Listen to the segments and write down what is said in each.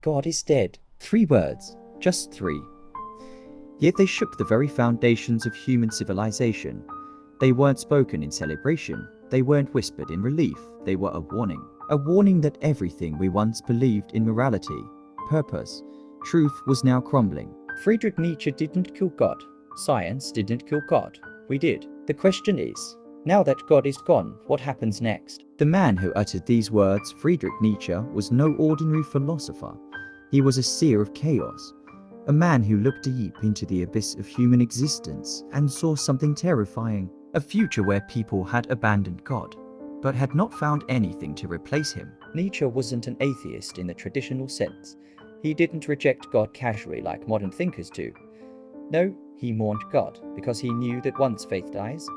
God is dead. 3 words. Just 3. Yet they shook the very foundations of human civilization. They weren't spoken in celebration. They weren't whispered in relief. They were a warning. A warning that everything we once believed in morality, purpose, truth was now crumbling. Friedrich Nietzsche didn't kill God. Science didn't kill God. We did. The question is, now that God is gone, what happens next? The man who uttered these words, Friedrich Nietzsche, was no ordinary philosopher. He was a seer of chaos. A man who looked deep into the abyss of human existence and saw something terrifying. A future where people had abandoned God, but had not found anything to replace him. Nietzsche wasn't an atheist in the traditional sense. He didn't reject God casually like modern thinkers do. No, he mourned God because he knew that once faith dies,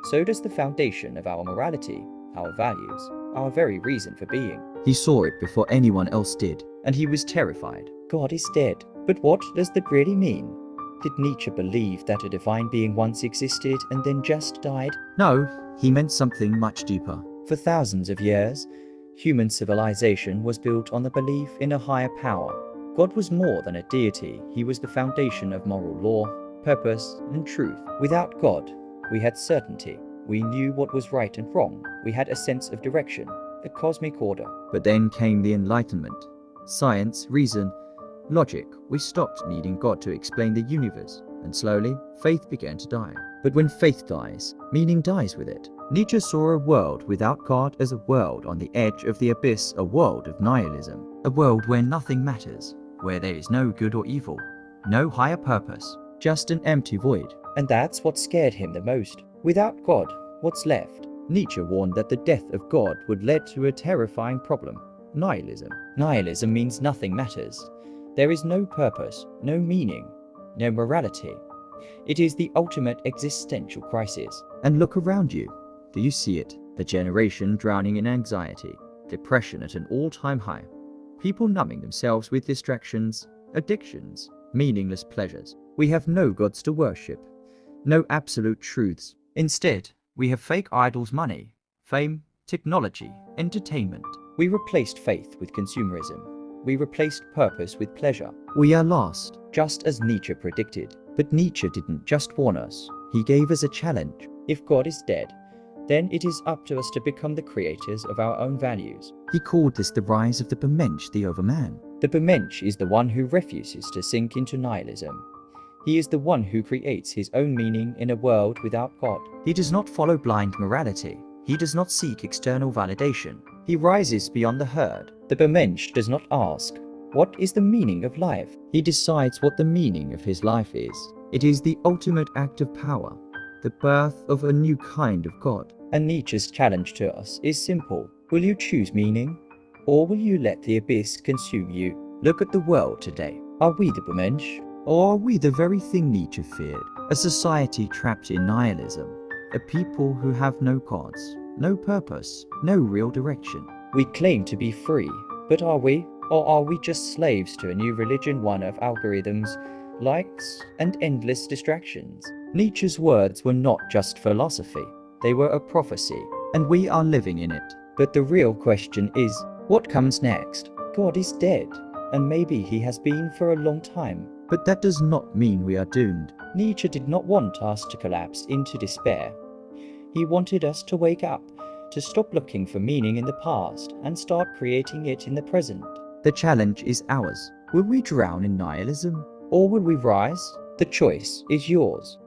so does the foundation of our morality, our values, our very reason for being. He saw it before anyone else did, and he was terrified. God is dead. But what does that really mean? Did Nietzsche believe that a divine being once existed and then just died? No, he meant something much deeper. For thousands of years, human civilization was built on the belief in a higher power. God was more than a deity. He was the foundation of moral law, purpose, and truth. Without God, we had certainty. We knew what was right and wrong. We had a sense of direction, a cosmic order. But then came the Enlightenment. Science, reason, logic. We stopped needing God to explain the universe, and slowly, faith began to die. But when faith dies, meaning dies with it. Nietzsche saw a world without God as a world on the edge of the abyss, a world of nihilism, a world where nothing matters, where there is no good or evil, no higher purpose, just an empty void. And that's what scared him the most. Without God, what's left? Nietzsche warned that the death of God would lead to a terrifying problem: nihilism. Nihilism means nothing matters. There is no purpose, no meaning, no morality. It is the ultimate existential crisis. And look around you. Do you see it? The generation drowning in anxiety, depression at an all-time high. People numbing themselves with distractions, addictions, meaningless pleasures. We have no gods to worship, no absolute truths. Instead, we have fake idols, money, fame, technology, entertainment. We replaced faith with consumerism. We replaced purpose with pleasure. We are lost, just as Nietzsche predicted. But Nietzsche didn't just warn us. He gave us a challenge. If God is dead, then it is up to us to become the creators of our own values. He called this the rise of the Übermensch, the overman. The Übermensch is the one who refuses to sink into nihilism. He is the one who creates his own meaning in a world without God. He does not follow blind morality. He does not seek external validation. He rises beyond the herd. The Übermensch does not ask, what is the meaning of life? He decides what the meaning of his life is. It is the ultimate act of power, the birth of a new kind of God. And Nietzsche's challenge to us is simple. Will you choose meaning, or will you let the abyss consume you? Look at the world today. Are we the Übermensch, or are we the very thing Nietzsche feared? A society trapped in nihilism, a people who have no gods, no purpose, no real direction. We claim to be free, but are we? Or are we just slaves to a new religion, one of algorithms, likes, and endless distractions? Nietzsche's words were not just philosophy. They were a prophecy, and we are living in it. But the real question is, what comes next? God is dead, and maybe he has been for a long time. But that does not mean we are doomed. Nietzsche did not want us to collapse into despair. He wanted us to wake up, to stop looking for meaning in the past and start creating it in the present. The challenge is ours. Will we drown in nihilism, or will we rise? The choice is yours.